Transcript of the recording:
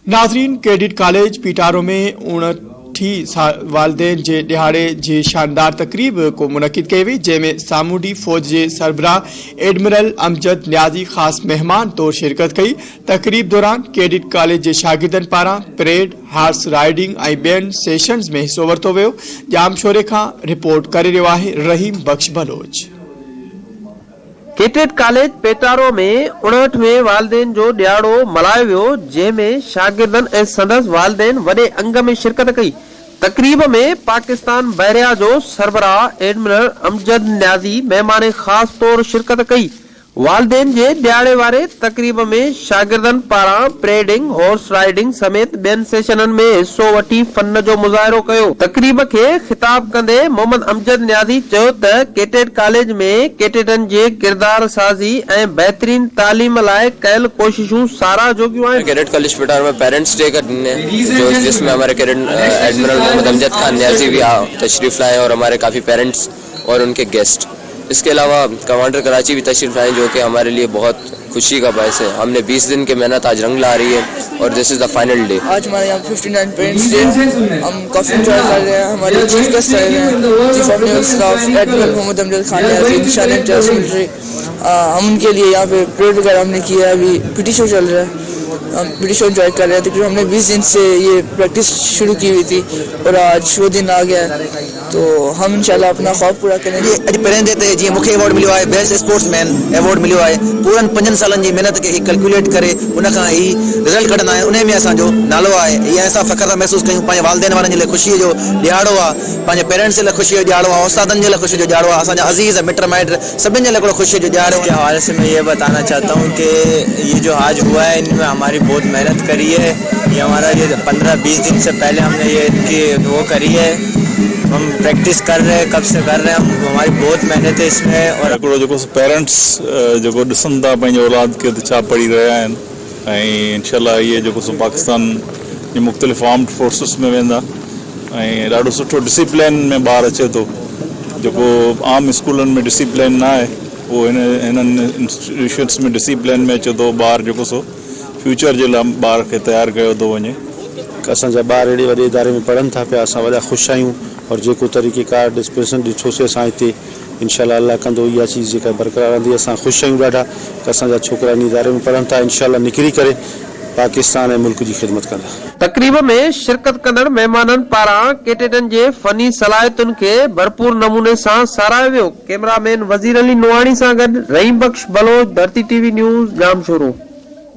नाज़रीन, cadet college पीटारो में 59 वालदेन जे दिहाड़े जी शानदार तकरीब को मुनक़िद कई वई, जंहिंमें सामूंडी फ़ौज जे सरबराह एडमिरल अमजद न्याज़ी ख़ास मेहमान तौर शिरकत कई। तकरीब दौरान कैडेट कॉलेज जे शागिर्दनि पारां परेड, हार्स राइडिंग ऐं ॿियनि सेशन्स में हिस्सो वरितो वियो। जाम शोरे खां रिपोर्ट करे रहियो आहे रहीम बख्श बलोच। कैडेट कॉलेज पेटारो में 59वें वालदेन जो ॾियारो मल्हायो वियो, जंहिंमें शागिर्दनि ऐं संदसि वालदेन वॾे अंग में शिरकत कई। तकरीब में पाकिस्तान बहरिया जो सरबराह एडमिरल अमजद न्याज़ी मेहमान ख़ास तौर शिरकत कई। वालदेन जे ॾियारे वारे तकरीब में शागिर्दनि पारां परेडिंग, हॉर्स राइडिंग समेत ॿियनि सेशननि में हिस्सो वठी फन जो मुज़ाहिरो कयो। तकरीब खे ख़िताब कंदे मोहम्मद अमजद न्याज़ी चयो त कैडेट कॉलेज में कैडेटनि जे किरदार साज़ी ऐं बहितरीन तालीम लाइ कयल कोशिशूं साराह जोगियूं आहिनि। कैडेट कॉलेज पिटारो में पेरेंट्स डे का दिन है, जिसमें हमारे कैडेट एडमिरल मोहम्मद अमजद खान न्याज़ी भी तशरीफ लाए और हमारे काफ़ी पेरेंट्स और उनके गेस्ट। इसके अलावा कमांडर कराची भी तशरीफ लाए, जो कि हमारे लिए बहुत खुशी का बायस है। हमने 20 दिन की मेहनत आज रंग ला रही है और this is the final day. आज हमारे यहाँ 59 पेरेंट्स डे, हम काफ़ी इंजॉय कर रहे हैं। हमारे चीफ गेस्ट आए हैं, chief of naval staff admiral Mohammad Amjad Khan Niazi. हम उनके लिए यहाँ पे परेड वगैरह हमने किया। अभी पीटी शो चल रहा है, हम पीटी शो एंजॉय कर रहे हैं। तकरीबन हमने 20 दिन से ये प्रैक्टिस शुरू की हुई थी और आज वो दिन आ गया है, तो हम इंशाल्लाह अपना ख्वाब पूरा करेंगे। अॼु पहिरें ते जीअं मूंखे अवॉर्ड मिलियो आहे, बेस्ट स्पोर्ट्समैन अवॉर्ड मिलियो आहे। पूरनि 5 सालनि जी महिनत खे कैलकुलेट करे उन खां ही रिज़ल्ट कढंदा आहियूं, उन में असांजो नालो आहे। इहा असां फ़ख्र था महसूस कयूं। पंहिंजे वालदेन वारनि जे लाइ ख़ुशीअ जो ॾियारो आहे, पंहिंजे पेरेंट्स जे लाइ ख़ुशीअ जो ॾियारो आहे, उस्तादनि जे लाइ ख़ुशी जो ॾियारो आहे, असांजा अज़ीज़ मिट माइट सभिनि जे लाइ हिकिड़ो ख़ुशीअ जो ॾियारो। के हवाले से मैं ये बताना चाहता हूँ कि ये जो आज हुआ है, इनमें हमारी बहुत मेहनत करी है। ये हमारा ये 15-20 दिन से पहले हमने ये इनकी वो करी है, हम प्रैक्टिस कर रहे हैं, कब से कर रहे हैं। हमारी बहुत मेहनत है इसमें। और पेरेंट्स जो ॾिसनि था पंहिंजे औलाद खे छा पढ़ी रहिया आहिनि, ऐं इंशाल्लाह इहे पाकिस्तान जी मुख़्तलिफ़ आर्म्ड फोर्सिस में वेंदा ऐं ॾाढो सुठो डिसिप्लिन में ॿार अचे थो। जेको आम स्कूलनि में डिसिप्लिन न आहे, उहो हिननि इंस्टीट्यूशन्स में डिसिप्लिन में अचे थो। ॿार जेको सो फ्यूचर जे लाइ ॿार खे तयारु कयो थो वञे। असांजा ॿार अहिड़े वॾे इदारे में पढ़नि था पिया, असां वॾा ख़ुशि आहियूं। और जेको तरीक़ेकार डिस्पेंसन ॾिठोसीं असां हिते, इंशाल्लाह अल्लाह कंदो इहा चीज़ जेका बरक़रार रहंदी। असां ख़ुशि आहियूं ॾाढा कि असांजा छोकिरा इन इदारे में पढ़नि था, इंशाल्लाह निकिरी करे पाकिस्तान ऐं मुल्क जी ख़िदमत कंदा। तकरीब में शिरकत कंदड़ मेहमाननि पारां कैडेटनि जे फनी सलाहियतुनि खे भरपूर नमूने सां साराहियो वियो। कैमरामैन वज़ीर अली नोआणी सां गॾु रहीम बख्श बलोच, धरती टीवी न्यूज़, जामशोरो।